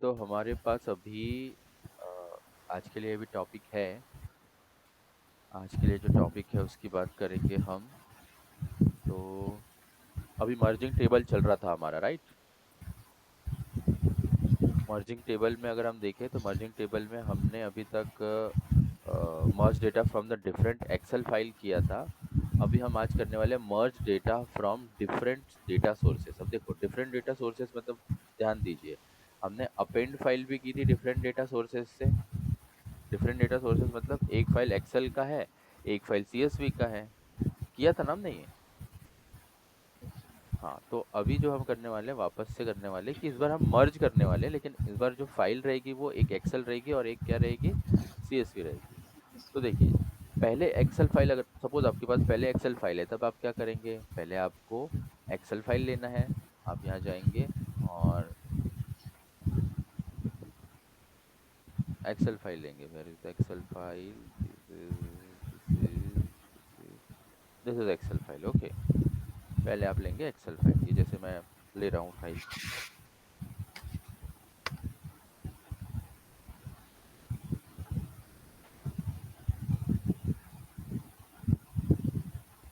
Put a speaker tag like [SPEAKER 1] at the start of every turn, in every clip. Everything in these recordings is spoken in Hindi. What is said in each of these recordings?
[SPEAKER 1] तो हमारे पास अभी अ, आज के लिए अभी टॉपिक है। आज के लिए जो टॉपिक है उसकी बात करेंगे हम। तो अभी मर्जिंग टेबल चल रहा था हमारा, राइट? मर्जिंग टेबल में अगर हम देखें तो मर्जिंग टेबल में हमने अभी तक merge data from the different excel file किया था। अभी हम आज करने वाले merge data from different data sources. अब देखो, डिफरेंट डेटा सोर्सेस मतलब ध्यान दीजिए, हमने अपेंड फाइल भी की थी डिफरेंट डेटा सोर्सेस से। डिफरेंट डेटा सोर्सेस मतलब एक फाइल एक्सेल का है, एक फाइल सीएसवी का है। किया था ना हमने ये? हाँ, तो अभी जो हम करने वाले हैं, वापस से करने वाले हैं कि इस बार हम मर्ज करने वाले हैं, लेकिन इस बार जो फाइल रहेगी वो एक एक्सेल रहेगी और एक क्या रहेगी, सीएसवी रहेगी। तो देखिए, पहले एक्सेल फाइल, अगर सपोज आपके पास पहले एक्सेल फाइल है, तब आप क्या करेंगे, पहले आपको एक्सेल फाइल लेना है। आप यहाँ जाएंगे और एक्सेल फाइल लेंगे। Where is the Excel file? This is Excel file. Okay, पहले आप लेंगे एक्सेल फाइल। ये जैसे मैं ले रहा हूँ फाइल,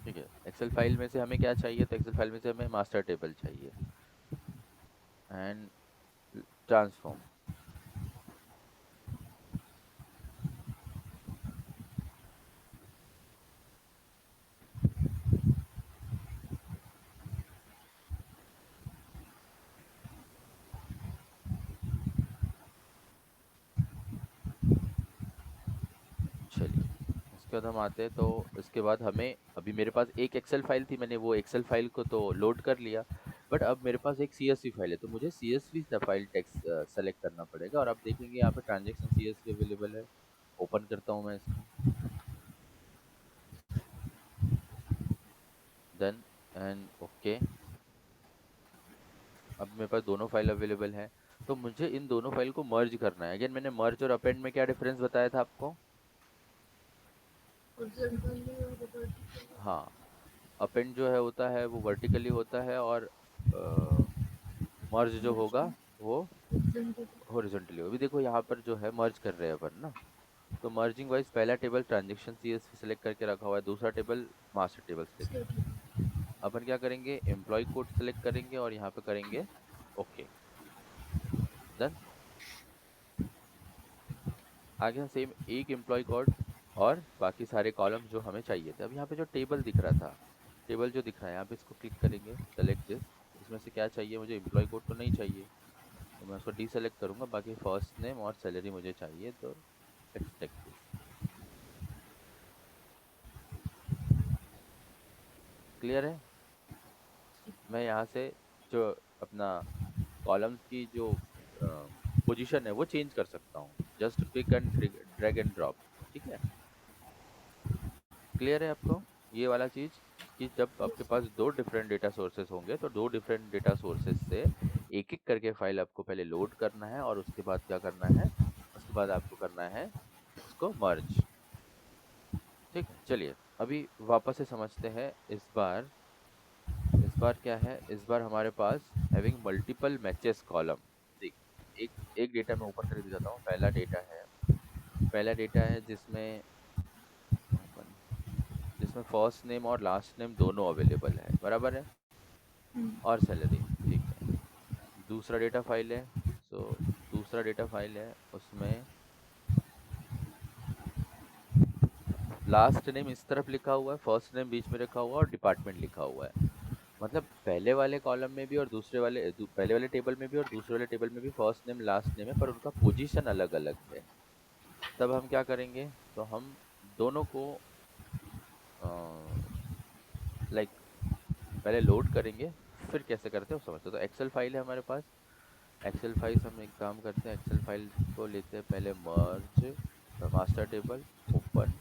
[SPEAKER 1] ठीक है। एक्सेल फाइल में से हमें क्या चाहिए, तो एक्सेल फाइल में से हमें मास्टर टेबल चाहिए एंड ट्रांसफॉर्म। चलिए, इसके बाद हम आते हैं। तो इसके बाद हमें, अभी मेरे पास एक एक्सेल फाइल थी, मैंने वो एक्सेल फाइल को तो लोड कर लिया, बट अब मेरे पास एक सीएसवी फाइल है, तो मुझे सीएसवी फाइल टेक्स्ट सेलेक्ट करना पड़ेगा। और आप देखेंगे यहाँ पे ट्रांजेक्शन सीएसवी अवेलेबल है। ओपन करता हूँ मैं इसको, देन एंड ओके। अब मेरे पास दोनों फाइल अवेलेबल है, तो मुझे इन दोनों फाइल को मर्ज करना है। अगेन, मैंने मर्ज और अपेंड में क्या डिफरेंस बताया था आपको? हाँ, अपेंड जो है होता है वो वर्टिकली होता है, और मर्ज जो होगा वो हॉरिजॉन्टली। अभी देखो यहाँ पर जो है मर्ज कर रहे हैं अपन ना, तो मर्जिंग वाइज पहला टेबल ट्रांजेक्शन सीएसवी सेलेक्ट करके रखा हुआ है, दूसरा टेबल मास्टर टेबल सेलेक्ट करके। अपन क्या करेंगे, एम्प्लॉय कोड सेलेक्ट करेंगे और यहाँ पे करेंगे ओके, डन। आगे सेम एक एम्प्लॉय कोड और बाकी सारे कॉलम जो हमें चाहिए थे। अब यहाँ पे जो टेबल दिख रहा था, टेबल जो दिख रहा है यहाँ पे, इसको क्लिक करेंगे, सेलेक्ट दिस। इसमें से क्या चाहिए मुझे, एम्प्लॉय कोड तो नहीं चाहिए, तो मैं उसको डीसेलेक्ट करूंगा। बाकी फर्स्ट नेम और सैलरी मुझे चाहिए, तो लेट्स टेक दिस। क्लियर है? मैं यहाँ से जो अपना कॉलम्स की जो पोजीशन है वो चेंज कर सकता हूँ, just click and drag and drop. ठीक है, क्लियर है आपको ये वाला चीज, कि जब आपके पास दो डिफरेंट डेटा सोर्सेस होंगे तो दो डिफरेंट डेटा सोर्सेस से एक एक करके फाइल आपको पहले लोड करना है, और उसके बाद क्या करना है, उसके बाद आपको करना है उसको मर्ज। ठीक है, चलिए अभी वापस से समझते हैं। इस बार क्या है, इस बार हमारे पास हैविंग मल्टीपल मैचेस कॉलम। देख, एक एक डेटा मैं ओपन करके दिखाता हूँ। पहला डेटा है जिसमें ओपन, जिसमें फर्स्ट नेम और लास्ट नेम दोनों अवेलेबल है, बराबर है, और सैलरी। ठीक है, दूसरा डेटा फाइल है। सो दूसरा डेटा फाइल है, उसमें लास्ट नेम इस तरफ लिखा हुआ है, फर्स्ट नेम बीच में रखा हुआ है और डिपार्टमेंट लिखा हुआ है। मतलब पहले वाले कॉलम में भी और पहले वाले टेबल में भी और दूसरे वाले टेबल में भी फर्स्ट नेम लास्ट नेम है, पर उनका पोजीशन अलग अलग है। तब हम क्या करेंगे, तो हम दोनों को लाइक पहले लोड करेंगे, फिर कैसे करते हैं वो समझते हैं। तो एक्सेल फाइल है हमारे पास। एक्सेल फाइल हम एक काम करते हैं, एक्सेल फाइल को लेते हैं पहले merge, master table, open,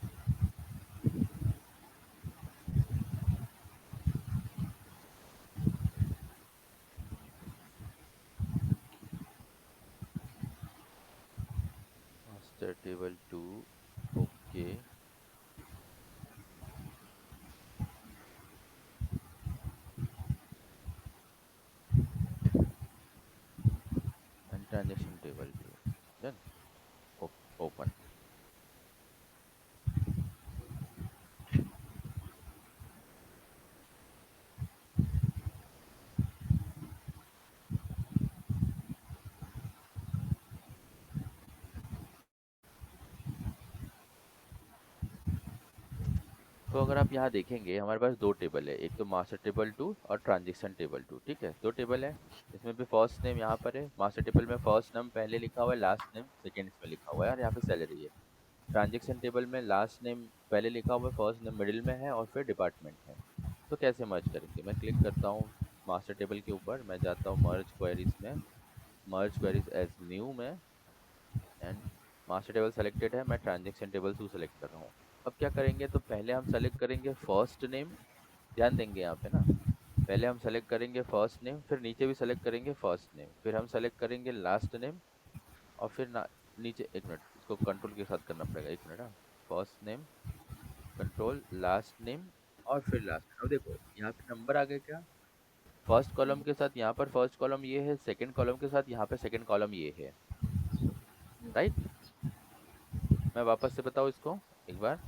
[SPEAKER 1] master table two, okay, and transaction table. Then open. तो अगर आप यहाँ देखेंगे हमारे पास दो टेबल है, एक तो मास्टर टेबल 2 और ट्रांजेक्शन टेबल 2। ठीक है, दो टेबल है। इसमें भी फर्स्ट नेम यहाँ पर है, मास्टर टेबल में फर्स्ट नेम पहले लिखा हुआ है, लास्ट नेम सेकेंड में लिखा हुआ है, और यहाँ पे सैलरी है। ट्रांजेक्शन टेबल में लास्ट नेम पहले लिखा हुआ है, फर्स्ट नेम मिडिल में है, और फिर डिपार्टमेंट है। तो कैसे मर्ज करेंगे, मैं क्लिक करता हूँ मास्टर टेबल के ऊपर, मैं जाता हूँ मर्ज क्वेरीज में, मर्ज क्वेरीज एज न्यू में, एंड मास्टर टेबल सेलेक्टेड है, मैं ट्रांजेक्शन टेबल 2 सेलेक्ट कर रहा हूँ। अब क्या करेंगे, तो पहले हम सेलेक्ट करेंगे फर्स्ट नेम, ध्यान देंगे यहाँ पे ना, पहले हम सेलेक्ट करेंगे फर्स्ट नेम, फिर नीचे भी सेलेक्ट करेंगे फर्स्ट नेम, फिर हम सेलेक्ट करेंगे लास्ट नेम, और फिर नीचे, एक मिनट इसको कंट्रोल के साथ करना पड़ेगा, एक मिनट। हाँ, first name, control, last name, और फिर लास्ट। अब देखो यहाँ पे नंबर आ गए क्या, फर्स्ट कॉलम के साथ यहाँ पर फर्स्ट कॉलम ये है, सेकंड कॉलम के साथ यहाँ पे सेकंड कॉलम ये है, राइट। मैं वापस से बताऊँ इसको एक बार।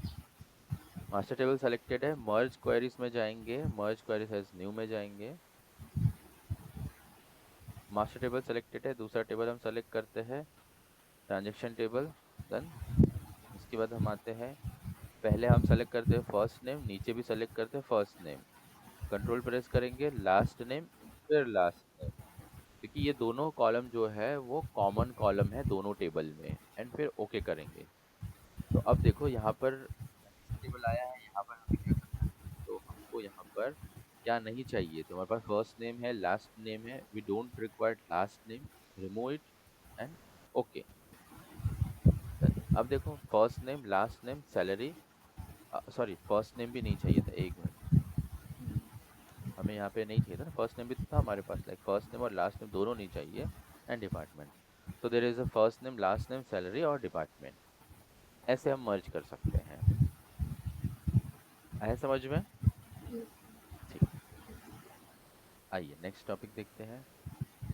[SPEAKER 1] मास्टर टेबल सेलेक्टेड है, मर्ज क्वेरीज में जाएंगे, मर्ज क्वेरीज एज न्यू में जाएंगे, मास्टर टेबल सेलेक्टेड है, दूसरा टेबल हम सेलेक्ट करते हैं ट्रांजेक्शन टेबल। देन इसके बाद हम आते हैं, पहले हम सेलेक्ट करते हैं फर्स्ट नेम, नीचे भी सेलेक्ट करते हैं फर्स्ट नेम, कंट्रोल प्रेस करेंगे, लास्ट नेम, फिर लास्ट नेम, क्योंकि ये दोनों कॉलम जो है वो कॉमन कॉलम है दोनों टेबल में, एंड फिर ओके करेंगे। तो अब देखो यहाँ पर टेबल आया है, यहाँ पर हमें क्या करना है, तो हमको यहाँ पर क्या नहीं चाहिए, तो हमारे पास फर्स्ट नेम है, लास्ट नेम है, we don't require last name, remove it and okay. अब देखो first name, last name, salary, sorry first name भी नहीं चाहिए था, एक मिनट, हमें यहाँ पे नहीं चाहिए था ना, फर्स्ट नेम भी तो था हमारे पास, लाइक फर्स्ट नेम और लास्ट नेम दोनों नहीं चाहिए, एंड डिपार्टमेंट। तो there is a first name, last name, salary और डिपार्टमेंट, ऐसे हम मर्ज कर सकते हैं। आया समझ में? ठीक, आइए नेक्स्ट टॉपिक देखते हैं।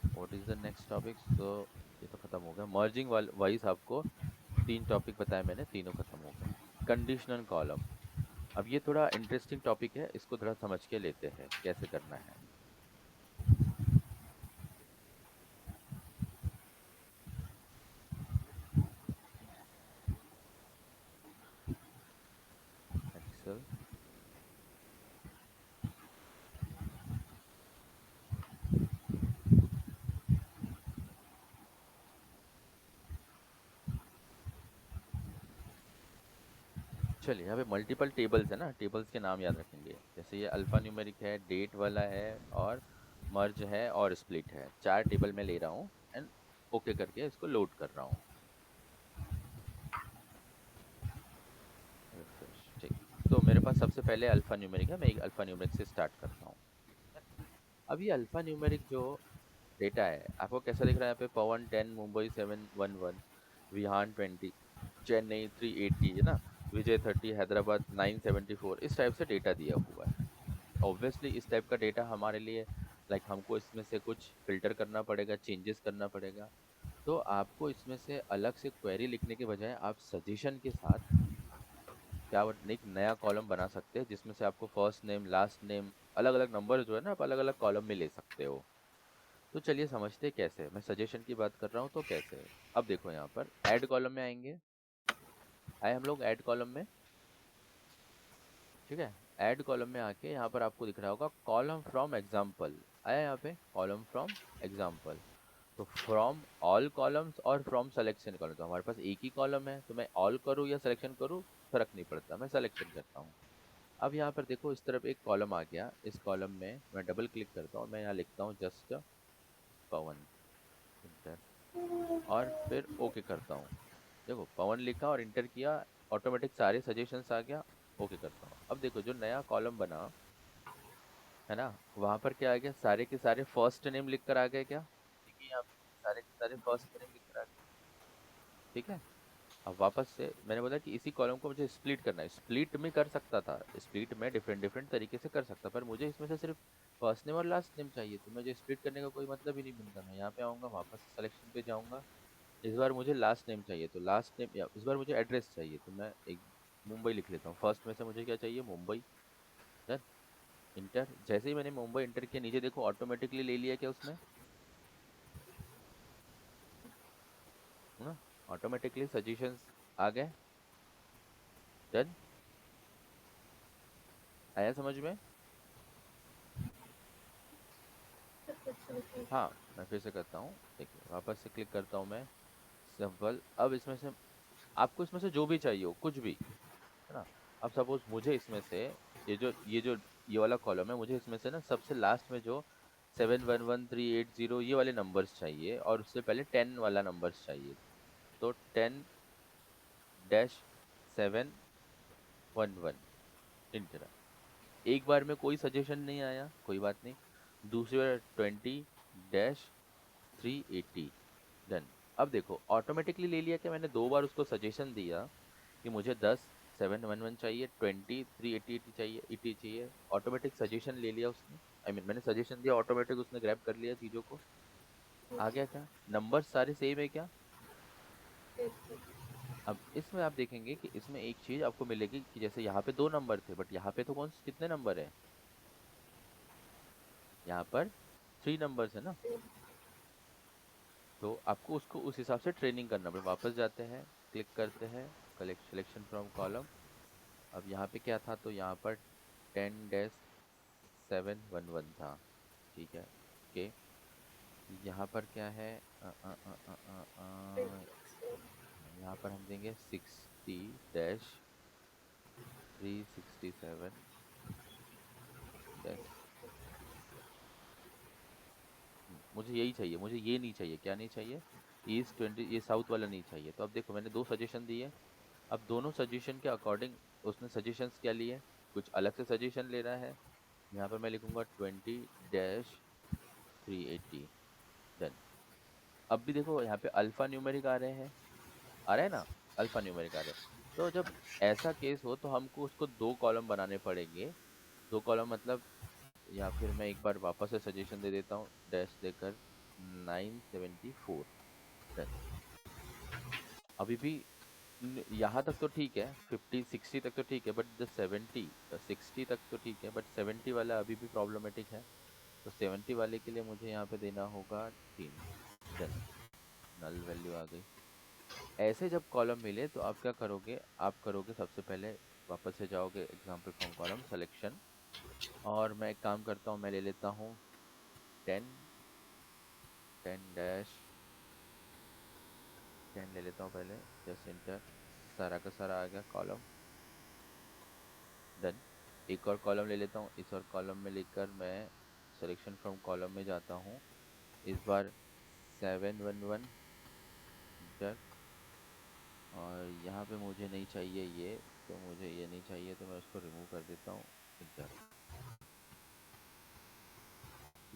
[SPEAKER 1] What is the next topic? तो ये तो खत्म हो गया, मर्जिंग वाइज आपको तीन टॉपिक बताए मैंने, तीनों खत्म हो गए। कंडीशनल कॉलम, अब ये थोड़ा इंटरेस्टिंग टॉपिक है, इसको थोड़ा समझ के लेते हैं कैसे करना है। एक्सेल, चलिए यहाँ पे मल्टीपल टेबल्स है ना, टेबल्स के नाम याद रखेंगे, जैसे ये अल्फा न्यूमेरिक है, डेट वाला है, और मर्ज है, और स्प्लिट है, चार टेबल में ले रहा हूँ, एंड ओके करके इसको लोड कर रहा हूँ। रिफ्रेश, ठीक। तो मेरे पास सबसे पहले अल्फा न्यूमेरिक है, मैं एक अल्फा न्यूमेरिक से स्टार्ट करता हूँ। अब ये अल्फा न्यूमेरिक जो डेटा है आपको कैसा दिख रहा है, यहाँ पे पवन 10, मुंबई 711, विहान 20, चेन्नई 380 है ना, विजय 30, हैदराबाद 974, इस टाइप से डेटा दिया हुआ है। ऑब्वियसली इस टाइप का डेटा हमारे लिए, लाइक हमको इसमें से कुछ फिल्टर करना पड़ेगा, चेंजेस करना पड़ेगा। तो आपको इसमें से अलग से क्वेरी लिखने के बजाय आप सजेशन के साथ क्या एक नया कॉलम बना सकते हैं, जिसमें से आपको फर्स्ट नेम, लास्ट नेम, अलग अलग नंबर जो है ना, आप अलग अलग कॉलम में ले सकते हो। तो चलिए समझते हैं कैसे, मैं सजेशन की बात कर रहा हूँ तो कैसे। अब देखो यहाँ पर ऐड कॉलम में आएंगे, आए हम लोग ऐड कॉलम में, ठीक है। ऐड कॉलम में आके यहाँ पर आपको दिख रहा होगा कॉलम फ्रॉम एग्जाम्पल, आया यहाँ पे कॉलम फ्रॉम एग्जाम्पल। तो फ्रॉम ऑल कॉलम्स और फ्रॉम सिलेक्शन कॉलम, तो हमारे पास एक ही कॉलम है, तो मैं ऑल करूँ या सिलेक्शन करूँ फर्क नहीं पड़ता, मैं सिलेक्शन करता हूँ। अब यहाँ पर देखो इस तरफ एक कॉलम आ गया, इस कॉलम में मैं डबल क्लिक करता हूँ, मैं यहाँ लिखता हूँ जस्ट पवन, इंटर, और फिर ओके करता हूँ। देखो पवन लिखा और इंटर किया, ऑटोमेटिक सारे सजेशंस आ गया, ओके करता हूँ। अब देखो जो नया कॉलम बना है ना, वहां पर क्या आ गया, सारे के सारे फर्स्ट नेम लिख कर आ गए क्या, देखिए यहाँ पे सारे के सारे फर्स्ट नेम लिख कर आ गए, ठीक है। अब वापस से मैंने बोला कि इसी कॉलम को मुझे स्प्लिट करना है, स्प्लिट में कर सकता था, स्प्लिट में डिफरेंट डिफरेंट तरीके से कर सकता, पर मुझे इसमें से सिर्फ फर्स्ट नेम और लास्ट नेम चाहिए, तो मुझे स्प्लिट करने का कोई मतलब ही नहीं बनता। मैं यहाँ पे आऊँगा, वापस से सिलेक्शन पे जाऊँगा, इस बार मुझे लास्ट नेम चाहिए, तो लास्ट नेम, या इस बार मुझे एड्रेस चाहिए, तो मैं एक मुंबई लिख लेता हूँ। फर्स्ट में से मुझे क्या चाहिए, मुंबई। डन। इंटर। जैसे ही मैंने मुंबई इंटर किया, नीचे देखो ऑटोमेटिकली ले लिया क्या उसने, है ना? ऑटोमेटिकली सजेशंस आ गए। डन। आया समझ में? हाँ, मैं फिर से करता हूँ, देखिए वापस से क्लिक करता हूँ मैं। सिंपल। अब इसमें से आपको इसमें से जो भी चाहिए हो, कुछ भी, है ना? अब सपोज मुझे इसमें से ये जो ये वाला कॉलम है, मुझे इसमें से ना सबसे लास्ट में जो 711380 ये वाले नंबर्स चाहिए, और उससे पहले 10 वाला नंबर्स चाहिए। तो 10-711 इंटर। एक बार में कोई सजेशन नहीं आया, कोई बात नहीं। दूसरी बार 20-380। डन। अब देखो ऑटोमेटिकली ले लिया कि मैंने दो बार उसको सजेशन दिया कि मुझे 10-711 चाहिए, 20-380 चाहिए, 80 चाहिए। ऑटोमेटिक सजेशन ले लिया उसने, मैंने सजेशन दिया, ऑटोमेटिक उसने ग्रैब कर लिया चीजों को। आ गया क्या? नंबर सारे सेम है क्या? अब इसमें आप देखेंगे कि इसमें एक चीज आपको मिलेगी कि जैसे यहाँ पे दो नंबर थे, बट यहाँ पे तो कितने नंबर है? यहाँ पर 3 नंबर्स है ना। तो आपको उसको उस हिसाब से ट्रेनिंग करना पड़ेगा। वापस जाते हैं, क्लिक करते हैं, कलेक्ट सिलेक्शन फ्रॉम कॉलम। अब यहाँ पे क्या था, तो यहाँ पर 10-711 था। ठीक है, ओके। यहाँ पर क्या है, यहाँ पर हम देंगे 60-367 डैश। मुझे यही चाहिए, मुझे ये नहीं चाहिए, क्या नहीं चाहिए, ईस्ट 20, ये साउथ वाला नहीं चाहिए। तो अब देखो मैंने दो सजेशन दिए। अब दोनों सजेशन के अकॉर्डिंग उसने सजेशंस क्या लिए, कुछ अलग से सजेशन ले रहा है। यहाँ पर मैं लिखूंगा 20-380। डन। अब भी देखो यहाँ पे अल्फा न्यूमेरिक आ रहे हैं, आ रहे हैं ना, अल्फा न्यूमेरिक आ रहे हैं। तो जब ऐसा केस हो तो हमको उसको दो कॉलम बनाने पड़ेंगे। दो कॉलम मतलब, या फिर मैं एक बार वापस से सजेशन दे देता हूँ, डैश देकर 974। डन। अभी भी यहाँ तक तो ठीक है, 50-60 तक तो ठीक है, बट द 60 तक तो ठीक है, बट 70 वाला अभी भी प्रॉब्लमेटिक है। तो 70 वाले के लिए मुझे यहाँ पे देना होगा 3। डन। नल वैल्यू आ गई। ऐसे जब कॉलम मिले तो आप क्या करोगे, आप करोगे सबसे पहले, वापस से जाओगे एग्जाम्पल फ्रॉम कॉलम सिलेक्शन, और मैं एक काम करता हूँ, मैं ले लेता हूँ 10, 10-10 ले लेता हूँ पहले। Just inter. सारा का सारा आ गया कॉलम। डन। एक और कॉलम ले लेता हूँ, इस और कॉलम में लेकर मैं सिलेक्शन फ्रॉम कॉलम में जाता हूँ। इस बार 711 इंटर। और यहाँ पे मुझे नहीं चाहिए ये, तो मुझे ये नहीं चाहिए, तो मैं उसको रिमूव कर देता हूँ। इंटर।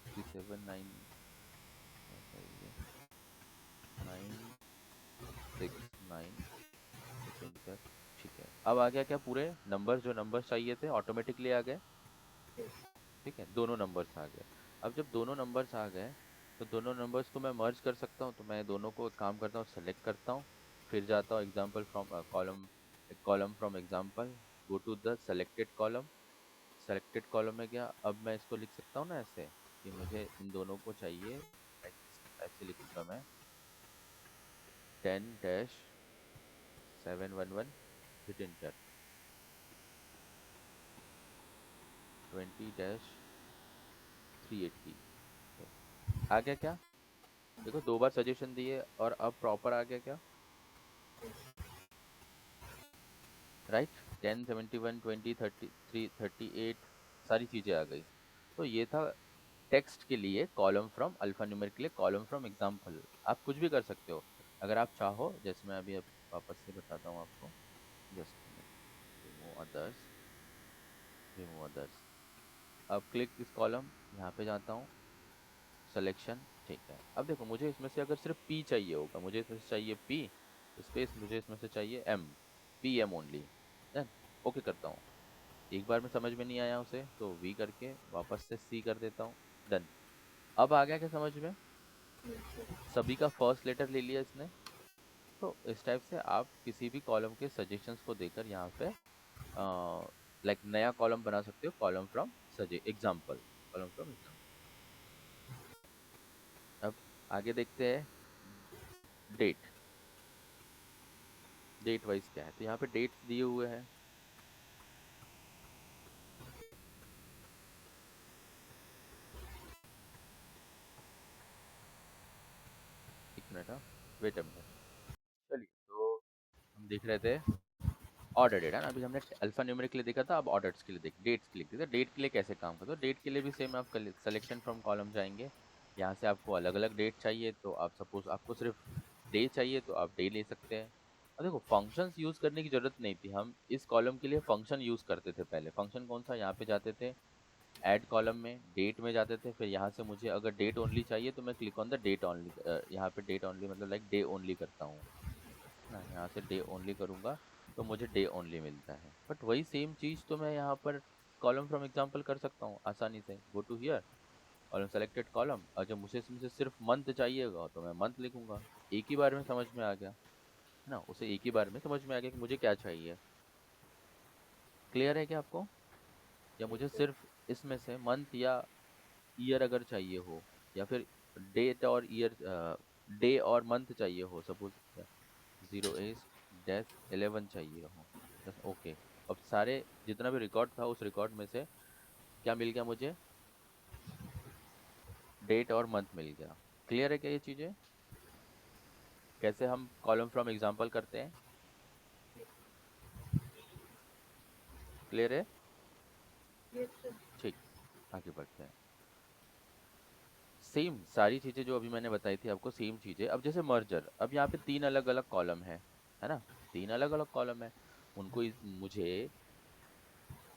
[SPEAKER 1] 67-9 चाहिए, 969। इंटर। ठीक है, अब आ गया क्या, पूरे नंबर जो नंबर चाहिए थे ऑटोमेटिकली आ गए। ठीक है, दोनों नंबर्स आ गए। अब जब दोनों नंबर्स आ गए, तो दोनों नंबर्स को मैं मर्ज कर सकता हूँ। तो मैं दोनों को एक काम करता हूँ, सेलेक्ट करता हूँ, फिर जाता हूँ example from column, column from example, go to the selected column. Selected column में गया, अब मैं इसको लिख सकता हूँ ना ऐसे, कि मुझे इन दोनों को चाहिए। ऐसे लिखूंगा मैं, 10-711 हिट इंटर, 20-380। आ गया क्या? देखो दो बार सजेशन दिए और अब प्रॉपर आ गया क्या, राइट? 10-71 20-33-38 सारी चीजें आ गई। तो ये था टेक्स्ट के लिए कॉलम फ्रॉम अल्फा न्यूमेरिक के लिए कॉलम फ्रॉम एग्जाम्पल। आप कुछ भी कर सकते हो अगर आप चाहो, जैसे मैं अभी अब वापस से बताता हूँ आपको। Just minute. Remove others, remove others. अब क्लिक इस कॉलम, यहाँ पे जाता हूँ, सिलेक्शन। ठीक है, अब देखो मुझे इसमें से अगर सिर्फ पी चाहिए होगा, मुझे इसमें से चाहिए पी स्पेस, मुझे इसमें से चाहिए M, P M only. Then okay करता हूँ। एक बार में समझ में नहीं आया उसे, तो वी करके वापस से सी कर देता हूँ। डन। अब आ गया क्या समझ में? सभी का फर्स्ट लेटर ले लिया इसने। तो इस टाइप से आप किसी भी कॉलम के सजेशंस को देकर यहाँ पे लाइक नया कॉलम बना सकते हो, column from example, column from example. अब आगे देखते हैं डेट। डेट वाइज क्या है, तो यहाँ पे डेट्स दिए हुए हैं। एक मिनट, हाँ, वेट अ मिनट। चलिए, तो हम देख रहे थे ऑर्डर डेट है ना, अभी हमने अल्फा न्यूमेरिक के लिए देखा था, अब ऑर्डर्स के लिए देख, डेट्स के लिए देखते हैं। डेट के लिए कैसे काम करते हो, डेट के लिए भी सेम, आप सिलेक्शन फ्रॉम कॉलम जाएंगे। यहाँ से आपको अलग अलग डेट चाहिए, तो आप सपोज आपको सिर्फ डे चाहिए तो आप डे ले सकते हैं। और देखो, फंक्शंस यूज करने की जरूरत नहीं थी, हम इस कॉलम के लिए फंक्शन यूज करते थे पहले। फंक्शन कौन सा, यहाँ पे जाते थे ऐड कॉलम में, डेट में जाते थे, फिर यहाँ से मुझे अगर डेट ओनली चाहिए तो मैं click on the date only, यहाँ पे डेट ओनली मतलब लाइक डे ओनली करता हूँ ना, यहाँ से डे ओनली करूँगा तो मुझे डे ओनली मिलता है। बट वही सेम चीज़ तो मैं यहाँ पर कॉलम फ्रॉम एग्जाम्पल कर सकता हूँ आसानी से। Go to here, column selected column, और जब मुझे सिर्फ मंथ चाहिएगा तो मैं मंथ लिखूंगा। एक ही बार में समझ में आ गया है ना, उसे एक ही बार में समझ में आ गया कि मुझे क्या चाहिए। क्लियर है क्या आपको? या मुझे सिर्फ इसमें से मंथ या ईयर अगर चाहिए हो, या फिर डेट और ईयर, डे और मंथ चाहिए हो, सपोज 0 8-11 चाहिए हो, बस ओके। अब सारे जितना भी रिकॉर्ड था उस रिकॉर्ड में से क्या मिल गया मुझे, डेट और मंथ मिल गया। क्लियर है क्या ये चीज़ें, कैसे हम कॉलम फ्रॉम एग्जांपल करते हैं? क्लियर है? ठीक, आगे बढ़ते हैं। सेम सारी चीज़ें जो अभी मैंने बताई थी आपको, सेम चीज़ें। अब जैसे मर्जर, अब यहाँ पे तीन अलग अलग कॉलम है ना, तीन अलग अलग कॉलम है, उनको मुझे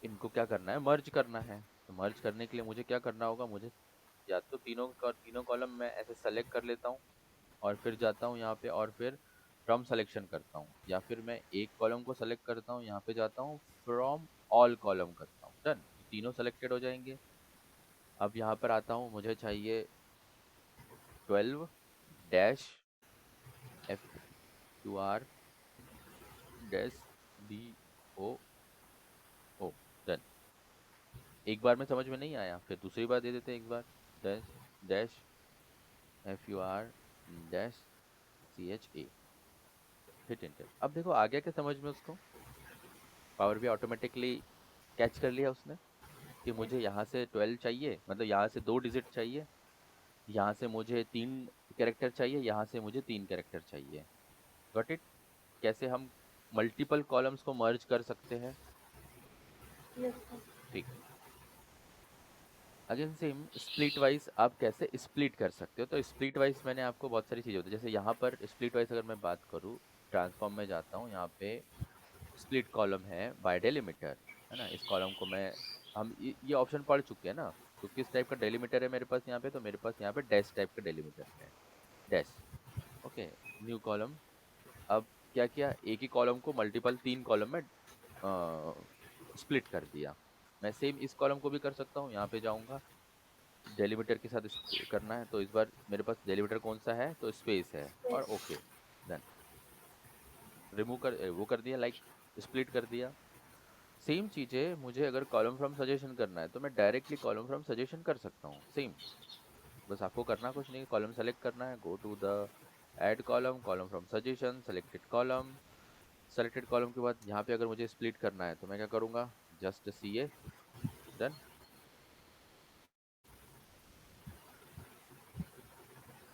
[SPEAKER 1] इनको क्या करना है, मर्ज करना है। तो मर्ज करने के लिए मुझे क्या करना होगा, मुझे या तो तीनों कॉलम मैं ऐसे सेलेक्ट कर लेता हूँ और फिर जाता हूँ यहाँ पे और फिर फ्रॉम सिलेक्शन करता हूँ, या फिर मैं एक कॉलम को सेलेक्ट करता हूँ, यहाँ पे जाता हूँ फ्रॉम ऑल कॉलम करता हूँ, डन, तो तीनों सेलेक्टेड हो जाएंगे। अब यहाँ पर आता हूँ, मुझे चाहिए 12-FUR-DO, डन। एक बार में समझ में नहीं आया, फिर दूसरी बार दे देते हैं, एक बार dash dash FUR-CHA, hit enter. अब देखो आ गया क्या समझ में उसको, पावर भी ऑटोमेटिकली कैच कर लिया उसने कि मुझे यहाँ से 12 चाहिए, मतलब यहाँ से 2 डिजिट चाहिए, यहाँ से मुझे 3 कैरेक्टर चाहिए, यहाँ से मुझे 3 कैरेक्टर चाहिए। Got it? कैसे हम मल्टीपल कॉलम्स को मर्ज कर सकते हैं। ठीक, अगेन सेम स्प्लिट वाइज आप कैसे स्प्लिट कर सकते हो, तो स्प्लिट वाइज मैंने आपको बहुत सारी चीज़ें होती है, जैसे यहाँ पर स्प्लिट वाइज अगर मैं बात करूँ, ट्रांसफॉर्म में जाता हूँ, यहाँ पे स्प्लिट कॉलम है बाय डेलिमीटर, है ना। इस कॉलम को मैं, हम ये ऑप्शन पढ़ चुके हैं ना, तो किस टाइप का डेलिमीटर है मेरे पास यहाँ पे, तो मेरे पास यहाँ पे डैश टाइप का डेलिमीटर है, डैश। Okay, new column. अब क्या किया, एक ही कॉलम को मल्टीपल 3 कॉलम में स्प्लिट कर दिया। मैं सेम इस कॉलम को भी कर सकता हूँ, यहाँ पे जाऊँगा, डेलीमीटर के साथ करना है, तो इस बार मेरे पास डेलीमीटर कौन सा है, तो स्पेस है, और ओके, डन। रिमूव कर वो कर दिया, लाइक स्प्लिट कर दिया। सेम चीज़ें मुझे अगर कॉलम फ्रॉम सजेशन करना है तो मैं डायरेक्टली कॉलम फ्रॉम सजेशन कर सकता हूँ, सेम। बस आपको करना कुछ नहीं, कॉलम सेलेक्ट करना है, go to the add column, column from suggestion, selected column. Selected column के बाद यहाँ पे अगर मुझे स्प्लिट करना है तो मैं क्या करूँगा, just CA, done,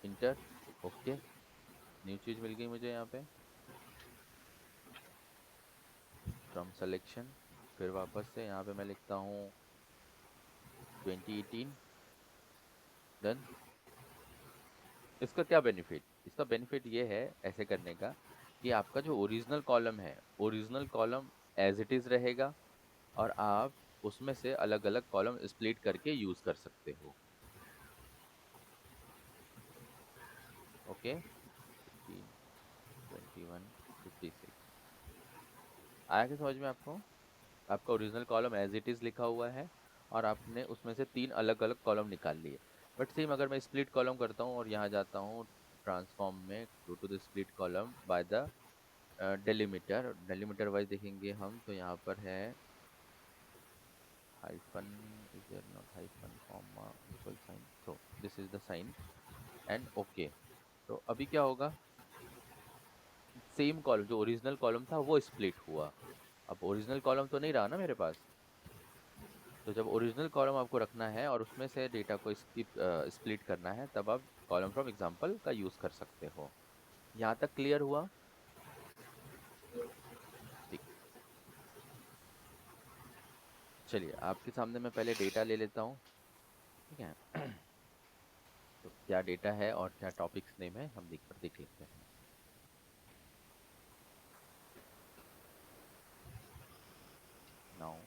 [SPEAKER 1] enter, okay. New चीज़ मिल गई मुझे यहाँ पे, फ्रॉम सिलेक्शन, फिर वापस से यहाँ पे मैं लिखता हूँ 2018, डन। इसका क्या बेनिफिट, इसका बेनिफिट ये है ऐसे करने का कि आपका जो ओरिजिनल कॉलम है, original column as it is रहेगा, और आप उसमें से अलग अलग कॉलम स्प्लिट करके यूज़ कर सकते हो। ओके, 15, 21, 56, आया क्या समझ में आपको? आपका original column as it is लिखा हुआ है, और आपने उसमें से 3 अलग अलग कॉलम निकाल लिए। बट सेम अगर मैं स्प्लिट कॉलम करता हूँ और यहाँ जाता हूँ ट्रांसफॉर्म में to to the split column by the delimiter wise देखेंगे हम, तो यहाँ पर है hyphen, is there not hyphen, comma, equal sign, so this is the sign and okay। तो अभी क्या होगा, सेम कॉलम जो ओरिजिनल कॉलम था वो स्प्लिट हुआ। अब ओरिजिनल कॉलम तो नहीं रहा ना मेरे पास, तो जब ओरिजिनल कॉलम आपको रखना है और उसमें से डेटा को स्प्लिट करना है, तब आप कॉलम फ्रॉम एग्जांपल का यूज कर सकते हो। यहाँ तक क्लियर हुआ? ठीक, चलिए आपके सामने मैं पहले डेटा ले लेता हूँ, ठीक है। तो क्या डेटा है और क्या टॉपिक्स नेम है हम देख लेते हैं। Now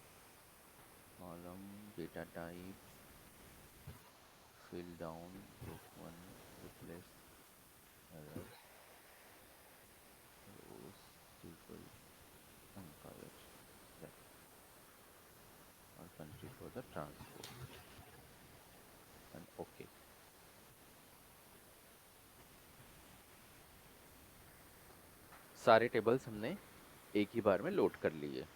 [SPEAKER 1] column data type fill down group 1 replace error rows table and college, that or country for the transport and okay। सारे टेबल्स हमने एक ही बार में लोड कर लिए।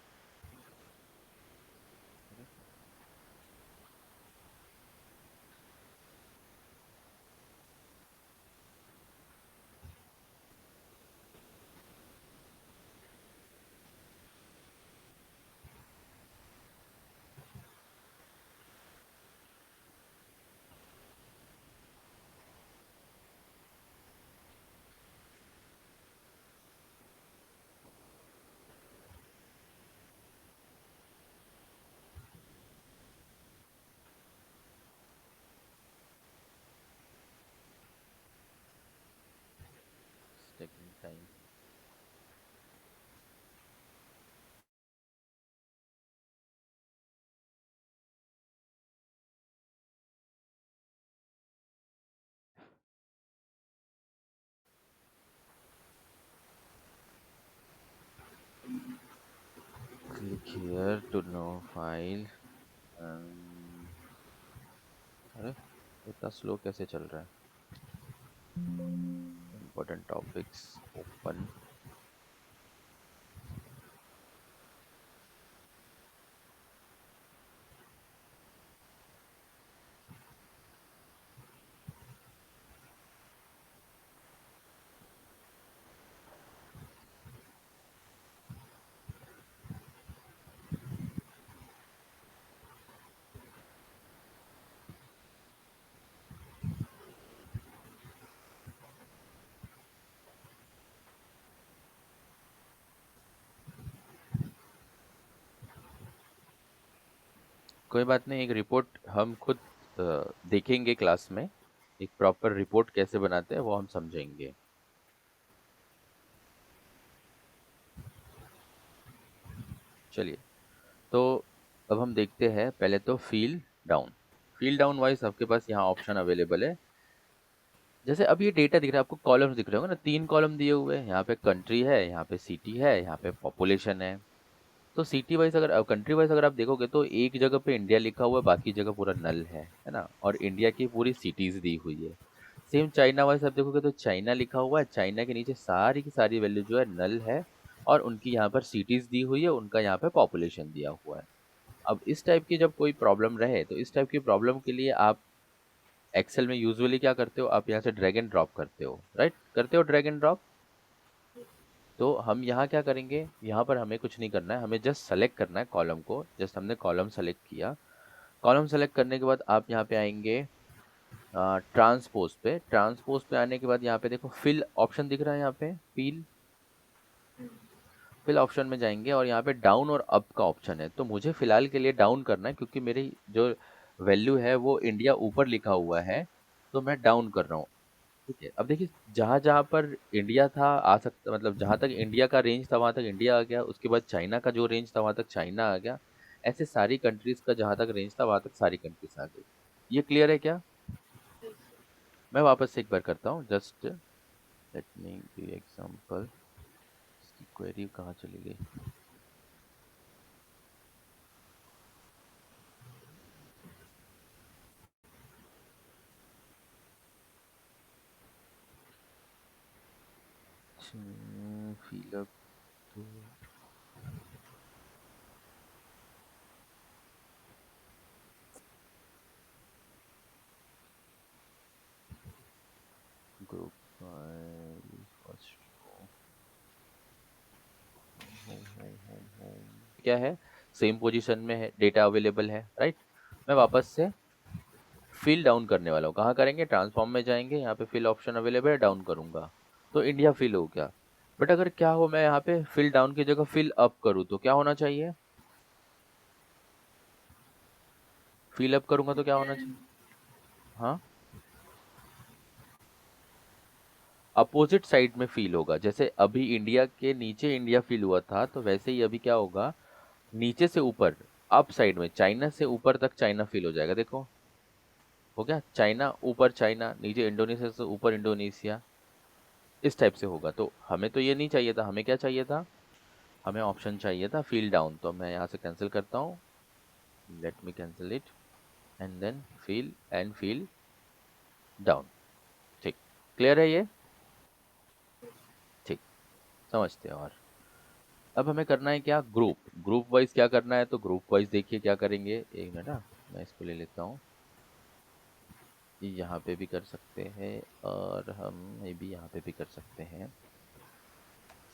[SPEAKER 1] taking time। click here to know file। अरे इतना स्लो कैसे चल रहा है? important topics open। कोई बात नहीं, एक रिपोर्ट हम खुद देखेंगे क्लास में। एक प्रॉपर रिपोर्ट कैसे बनाते हैं वो हम समझेंगे। चलिए, तो अब हम देखते हैं पहले तो फील डाउन वाइज आपके पास यहाँ ऑप्शन अवेलेबल है। जैसे अब ये डेटा दिख रहा है आपको, कॉलम्स दिख रहे होंगे ना, 3 कॉलम दिए हुए हैं। यहाँ पे कंट्री है, यहाँ पे सिटी है, यहाँ पे पॉपुलेशन है। तो सिटी वाइज अगर कंट्री वाइज अगर आप देखोगे तो एक जगह पे इंडिया लिखा हुआ है, बाकी जगह पूरा नल है ना, और इंडिया की पूरी सिटीज दी हुई है। सेम चाइना वाइज आप देखोगे तो चाइना लिखा हुआ है, चाइना के नीचे सारी की सारी वैल्यू जो है नल है, और उनकी यहाँ पर सिटीज दी हुई है, उनका यहाँ पे पॉपुलेशन दिया हुआ है। अब इस टाइप की जब कोई प्रॉब्लम रहे, तो इस टाइप की प्रॉब्लम के लिए आप एक्सेल में यूजुअली क्या करते हो, आप यहाँ से ड्रैग एंड ड्रॉप करते हो, राइट? करते हो ड्रैग एंड ड्रॉप। तो हम यहाँ क्या करेंगे, यहाँ पर हमें कुछ नहीं करना है, हमें जस्ट सेलेक्ट करना है कॉलम को। जस्ट हमने कॉलम सेलेक्ट किया, कॉलम सेलेक्ट करने के बाद आप यहाँ पे आएंगे ट्रांसपोज पे आने के बाद यहाँ पे देखो फिल ऑप्शन दिख रहा है, यहाँ पे फिल ऑप्शन में जाएंगे और यहाँ पे डाउन और अप का ऑप्शन है। तो मुझे फिलहाल के लिए डाउन करना है, क्योंकि मेरी जो वैल्यू है वो इंडिया ऊपर लिखा हुआ है, तो मैं डाउन कर रहा हूँ। ठीक है, अब देखिए जहां जहां पर इंडिया था आ सकता, मतलब जहां तक इंडिया का रेंज था वहां तक इंडिया आ गया, उसके बाद चाइना का जो रेंज था वहां तक चाइना आ गया। ऐसे सारी कंट्रीज का जहां तक रेंज था वहां तक सारी कंट्रीज आ गई। ये क्लियर है क्या? मैं वापस से एक बार करता हूँ, just let me give example. इसकी क्वेरी कहाँ चली गई? fill up to group by first row. क्या है, सेम पोजीशन में है, डेटा अवेलेबल है, राइट। मैं वापस से फिल डाउन करने वाला हूँ। कहाँ करेंगे, ट्रांसफॉर्म में जाएंगे, यहाँ पे फिल ऑप्शन अवेलेबल है, डाउन करूंगा तो इंडिया फिल हो गया। बट अगर क्या हो, मैं यहाँ पे फिल डाउन की जगह फिल अप करूँ तो क्या होना चाहिए, फिल अप करूंगा तो क्या होना चाहिए, हाँ अपोजिट साइड में फील होगा। जैसे अभी इंडिया के नीचे इंडिया फील हुआ था, तो वैसे ही अभी क्या होगा, नीचे से ऊपर अप साइड में चाइना से ऊपर तक चाइना फील हो जाएगा। देखो हो गया, चाइना ऊपर चाइना, नीचे इंडोनेशिया से ऊपर इंडोनेशिया, इस टाइप से होगा। तो हमें तो ये नहीं चाहिए था, हमें क्या चाहिए था, हमें ऑप्शन चाहिए था फील डाउन। तो मैं यहाँ से कैंसिल करता हूँ, let me cancel it and then fill down. ठीक, क्लियर है ये, ठीक, समझते हैं। और अब हमें करना है क्या, ग्रुप, ग्रुप वाइज क्या करना है। तो ग्रुप वाइज देखिए क्या करेंगे, एक मिनट ना, मैं इसको ले लेता हूँ, यहाँ पे भी कर सकते हैं और हम ये भी यहाँ पे भी कर सकते हैं,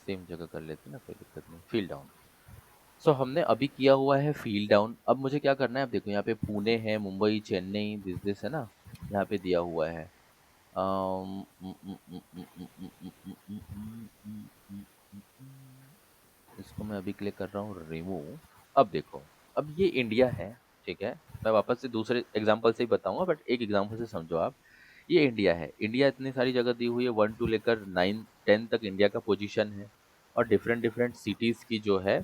[SPEAKER 1] सेम जगह कर लेते हैं ना, कोई दिक्कत नहीं। फील डाउन, सो हमने अभी किया हुआ है फील डाउन। अब मुझे क्या करना है, अब देखो यहाँ पे पुणे है, मुंबई, चेन्नई, दिस है ना, यहाँ पे दिया हुआ है। इसको मैं अभी के लिए कर रहा हूँ रिमूव। अब देखो, अब ये इंडिया है, ठीक है। मैं वापस से दूसरे एग्जांपल से ही बताऊंगा, बट एक एग्जांपल से समझो आप। ये इंडिया है, इंडिया इतनी सारी जगह दी हुई है, 1 to लेकर 9 10 तक इंडिया का पोजीशन है, और डिफरेंट डिफरेंट सिटीज की जो है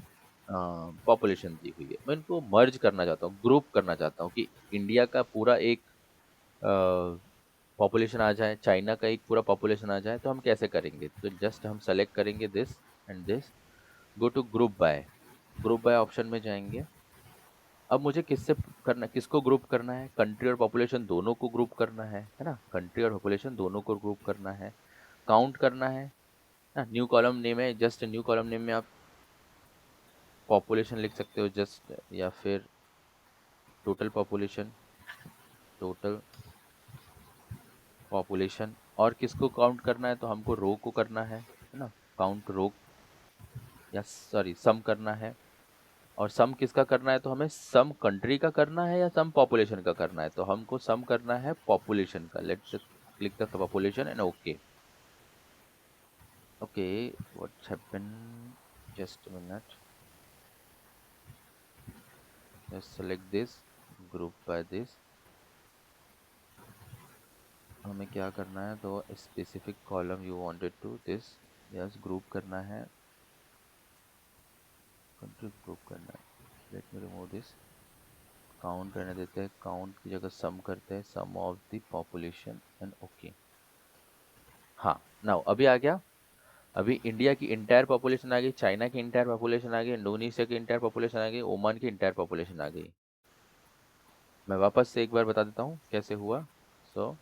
[SPEAKER 1] पॉपुलेशन दी हुई है। मैं इनको मर्ज करना चाहता हूँ, ग्रुप करना चाहता हूँ कि इंडिया का पूरा एक पॉपुलेशन आ जाए, चाइना का एक पूरा पॉपुलेशन आ जाए। तो हम कैसे करेंगे, तो जस्ट हम सेलेक्ट करेंगे this and this, go to group by, group by option में जाएंगे। अब मुझे किससे करना, किसको ग्रुप करना है, कंट्री और पॉपुलेशन दोनों को ग्रुप करना है ना, कंट्री और पॉपुलेशन दोनों को ग्रुप करना है, काउंट करना है ना। न्यू कॉलम नेम है, जस्ट न्यू कॉलम नेम में आप पॉपुलेशन लिख सकते हो जस्ट, या फिर टोटल पॉपुलेशन, टोटल पॉपुलेशन। और किसको काउंट करना है, तो हमको रो को करना है ना, काउंट रो, या सॉरी सम करना है। और सम किसका करना है, तो हमें सम कंट्री का करना है या सम पॉपुलेशन का करना है, तो हमको सम करना है पॉपुलेशन का। Let's click the population and okay. Okay, what's happen, just a minute, just select this, group by this. हमें क्या करना है, तो specific column you wanted to this, yes group करना है, कंट्री ग्रुप करना है। Let me remove this, count रहने देते हैं, काउंट की जगह सम करते हैं, sum of the population and okay. हाँ, नाउ अभी आ गया। अभी इंडिया की इंटायर पॉपुलेशन आ गई, चाइना की इंटायर पॉपुलेशन आ गई, इंडोनेशिया की इंटायर पॉपुलेशन आ गई, ओमान की इंटायर पॉपुलेशन आ गई। मैं वापस से एक बार बता देता हूँ कैसे हुआ। सो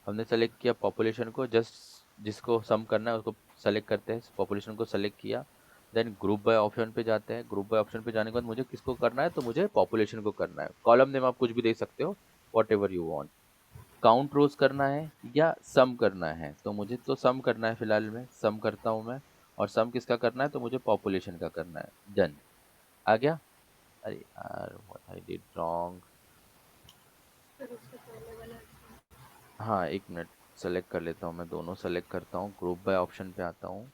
[SPEAKER 1] हमने सेलेक्ट किया पॉपुलेशन को, जस्ट जिसको सम करना है उसको सेलेक्ट करते हैं, पॉपुलेशन को सेलेक्ट किया, देन ग्रुप बाय ऑप्शन पे जाते हैं। ग्रुप बाय ऑप्शन पे जाने के बाद मुझे किसको करना है, तो मुझे पॉपुलेशन को करना है। कॉलम नेम आप कुछ भी दे सकते हो, whatever you want. Count rows करना है या सम करना है, तो मुझे तो सम करना है, फिलहाल में सम करता हूँ मैं। और सम किसका करना है, तो मुझे पॉपुलेशन का करना है। डन, आ गया। अरे यार व्हाट आई डिड रॉन्ग, हाँ एक मिनट, सेलेक्ट कर लेता हूँ, मैं दोनों सेलेक्ट करता हूँ, ग्रुप बाय ऑप्शन पे आता हूँ।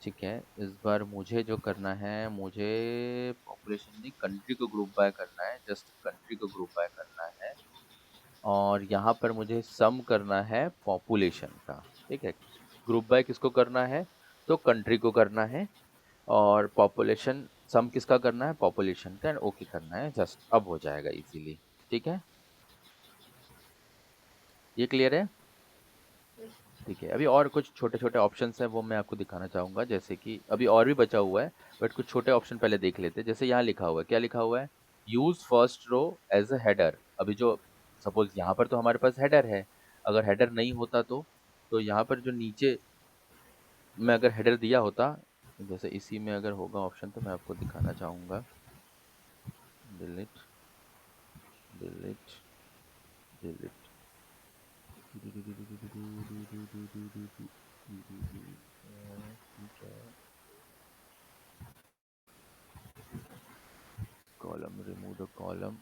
[SPEAKER 1] ठीक है, इस बार मुझे जो करना है, मुझे पॉपुलेशन नहीं कंट्री को ग्रुप बाय करना है, जस्ट कंट्री को ग्रुप बाय करना है। और यहाँ पर मुझे सम करना है पॉपुलेशन का, ठीक है। ग्रुप बाय किसको करना है, तो कंट्री को करना है। और पॉपुलेशन सम किसका करना है, पॉपुलेशन का, एंड ओके करना है। जस्ट अब हो जाएगा इजीली, ठीक है। ये क्लियर है, ठीक है। अभी और कुछ छोटे छोटे ऑप्शंस हैं, वो मैं आपको दिखाना चाहूंगा। जैसे कि अभी और भी बचा हुआ है, बट कुछ छोटे ऑप्शन पहले देख लेते हैं। जैसे यहाँ लिखा हुआ है, क्या लिखा हुआ है, use first row as a header. अभी जो सपोज यहाँ पर तो हमारे पास हेडर है, अगर हेडर नहीं होता तो यहाँ पर जो नीचे मैं अगर हेडर दिया होता, जैसे इसी में अगर होगा ऑप्शन तो मैं आपको दिखाना चाहूँगा। Delete delete delete column, remove the column.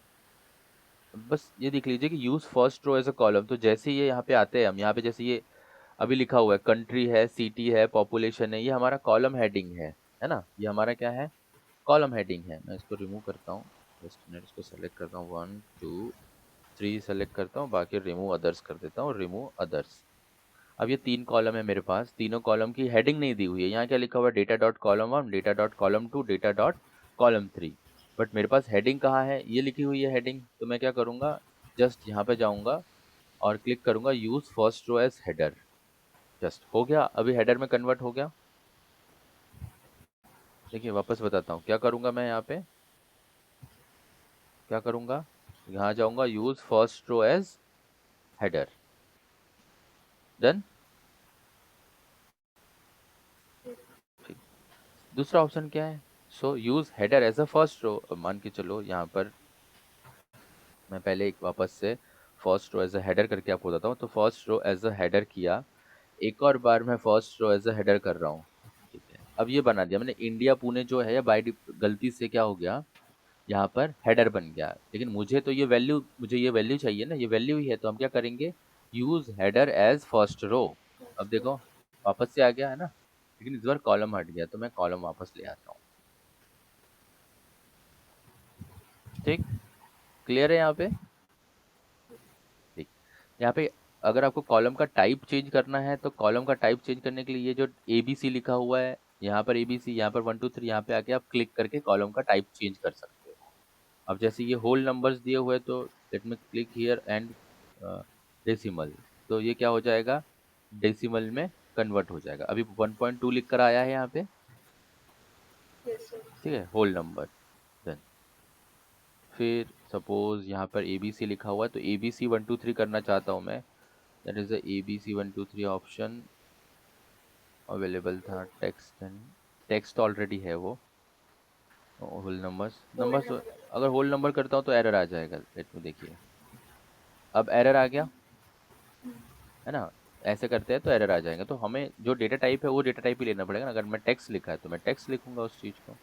[SPEAKER 1] बस ये देख लीजिए कि use first row as a column, तो जैसे ये यहाँ पे आते हैं हम, यहाँ पे जैसे ये अभी लिखा हुआ है कंट्री है, सिटी है, पॉपुलेशन है, ये हमारा कॉलम हेडिंग है ना, ये हमारा क्या है, कॉलम हेडिंग है। मैं इसको रिमूव करता हूँ, जस्ट मिनट, इसको सेलेक्ट करता हूँ, 1 2 3 सेलेक्ट करता हूँ, बाकी रिमूव अदर्स कर देता हूँ, रिमूव अदर्स। अब ये 3 कॉलम है मेरे पास, तीनों कॉलम की हेडिंग नहीं दी हुई है। यहाँ क्या लिखा हुआ है, data dot column 1, data dot column 2, data dot column 3, but मेरे पास हेडिंग कहाँ है, ये लिखी हुई है हेडिंग। तो मैं क्या करूँगा, जस्ट यहाँ पे जाऊँगा और क्लिक करूँगा use first row as header. Just हो गया, अभी हेडर में कन्वर्ट हो गया। देखिए वापस बताता हूँ क्या करूँगा, मैं यहाँ पे क्या करूँगा, यहाँ जाऊँगा use first row as header, done. दूसरा ऑप्शन क्या है, so use header as a first row. मान के चलो यहाँ पर मैं पहले एक वापस से first row as a header करके आपको बताता हूँ। तो first row as a header किया, एक और बार मैं first row as a header कर रहा हूँ, ठीक है। अब ये बना दिया मैंने, इंडिया पुणे जो है बाय गलती से क्या हो गया, यहाँ पर हेडर बन गया, लेकिन मुझे ये वैल्यू चाहिए ना, ये वैल्यू ही है, तो हम क्या करेंगे, use header as first row. अब देखो वापस से आ गया है ना, लेकिन इस बार कॉलम हट गया, तो मैं कॉलम वापस ले आता हूँ। ठीक, क्लियर है यहाँ पे, ठीक। यहाँ पे अगर आपको कॉलम का टाइप चेंज करना है, तो कॉलम का टाइप चेंज करने के लिए ये जो ABC लिखा हुआ है, यहाँ पर ABC, यहाँ पर 1 2 3, यहाँ पे आके आप क्लिक करके कॉलम का टाइप चेंज कर सकते हो। अब जैसे ये होल नंबर्स दिए हुए, तो let me click here and decimal, तो ये क्या हो जाएगा, डेसिमल में कन्वर्ट हो जाएगा। अभी 1.2 लिख कर आया है यहाँ पे, ठीक है, होल नंबर। देन फिर सपोज यहाँ पर ABC लिखा हुआ है, तो ABC 1 2 3 करना चाहता हूँ मैं, that is the ABC 1 2 3 option available था। टेक्स्ट, टेक्स्ट ऑलरेडी है वो, होल नंबर्स अगर होल नंबर करता हूँ तो एरर आ जाएगा। लेट में देखिए, अब एरर आ गया है ना, ऐसे करते हैं तो एरर आ जाएगा। तो हमें जो डेटा टाइप है वो डेटा टाइप ही लेना पड़ेगा ना, अगर मैं टेक्स्ट लिखा है तो मैं टेक्स्ट लिखूंगा उस चीज को।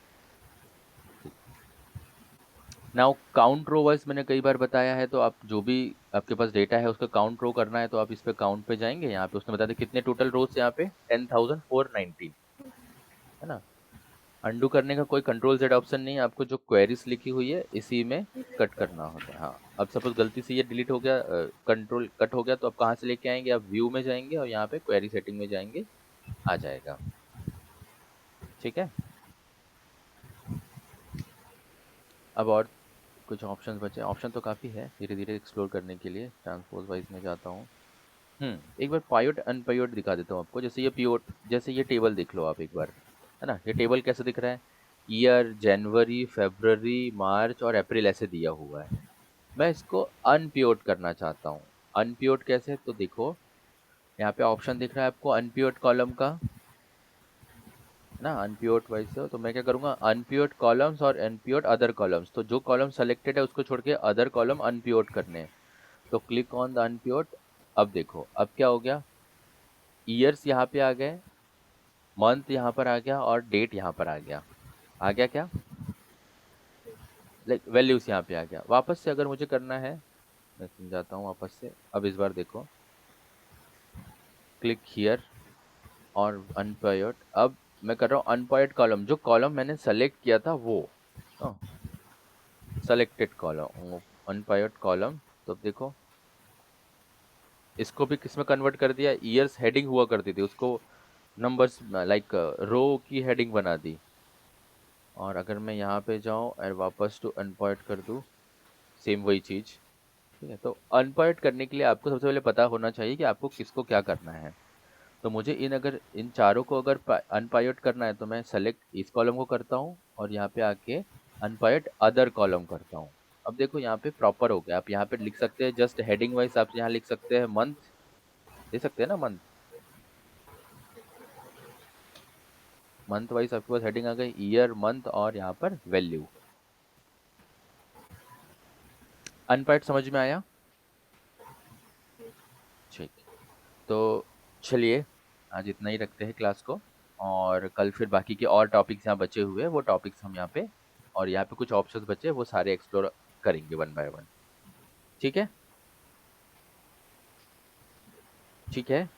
[SPEAKER 1] नाउ काउंट रो वाइज मैंने कई बार बताया है, तो आप जो भी आपके पास डेटा है उसका काउंट रो करना है, तो आप इस पे काउंट पे जाएंगे, यहाँ पे उसने बता दिया कितने टोटल रोज यहाँ पे 10,419, है ना। अंडू करने का कोई कंट्रोल जेड ऑप्शन नहीं है, आपको जो क्वेरीज लिखी हुई है इसी में कट करना होता है। हाँ, अब सपोज गलती से ये डिलीट हो गया, कंट्रोल कट हो गया, तो आप कहाँ से लेके आएंगे, आप व्यू में जाएंगे और यहाँ पे क्वेरी सेटिंग में जाएंगे, आ जाएगा। ठीक है, अब और कुछ ऑप्शंस बचे, ऑप्शन तो काफ़ी है धीरे धीरे एक्सप्लोर करने के लिए। ट्रांसपोज वाइज में जाता हूँ, एक बार पायोट अनपायोट दिखा देता हूँ आपको। जैसे ये पियोट, जैसे ये टेबल देख लो आप एक बार, है ना, ये टेबल कैसे दिख रहा है, ईयर, जनवरी, फरवरी, मार्च और अप्रैल ऐसे दिया हुआ है। मैं इसको अनप्योर्ट करना चाहता हूँ। अनप्योर्ट कैसे, तो देखो यहाँ पे ऑप्शन दिख रहा है आपको अनप्योर्ट कॉलम का, है ना, अनप्योर्ट वाइज से। तो मैं क्या करूँगा, अनप्योर्ट कॉलम्स और अनप्योर्ट अदर कॉलम्स, तो जो कॉलम सेलेक्टेड है उसको छोड़ के अदर कॉलम अनप्योर्ट करने हैं। तो क्लिक ऑन द अनप्योर्ट। अब देखो अब क्या हो गया, ईयर्स यहाँ पे आ गए, मंथ यहाँ पर आ गया और डेट यहाँ पर आ गया। आ गया क्या, लाइक वैल्यूज यहाँ पे आ गया। वापस से अगर मुझे करना है, मैं समझाता हूँ वापस से। अब इस बार देखो, क्लिक हियर और अनपायर्ड। अब मैं कर रहा हूँ अनपायर्ड कॉलम, जो कॉलम मैंने सेलेक्ट किया था वो, सेलेक्टेड कॉलम अनपायर्ड कॉलम। तो अब देखो इसको भी किस में कन्वर्ट कर दिया, ईयर्स हेडिंग हुआ करती थी, उसको नंबर्स लाइक रो की हेडिंग बना दी। और अगर मैं यहाँ पे जाऊँ और वापस टू अनपायर्ड कर दूँ, सेम वही चीज़। ठीक है, तो अनपायर्ड करने के लिए आपको सबसे पहले पता होना चाहिए कि आपको किसको क्या करना है। तो मुझे अगर इन चारों को अगर अनपायर्ड करना है, तो मैं सेलेक्ट इस कॉलम को करता हूँ और यहाँ पे आके अनपायर्ड अदर कॉलम करता हूँ। अब देखो यहाँ पे प्रॉपर हो गया। आप यहाँ पे लिख सकते हैं जस्ट हेडिंग वाइज, आप यहाँ लिख सकते हैं मंथ, दे सकते हैं ना मंथ, मंथ वाइज आपके पास हेडिंग आ गई, ईयर, मंथ और यहाँ पर वैल्यू। अनपैड समझ में आया? ठीक। तो चलिए, आज इतना ही रखते हैं क्लास को, और कल फिर बाकी के और टॉपिक्स यहाँ बचे हुए हैं, वो टॉपिक्स हम यहाँ पे, और यहाँ पे कुछ ऑप्शंस बचे हैं, वो सारे एक्सप्लोर करेंगे वन बाय वन। ठीक है? ठीक है।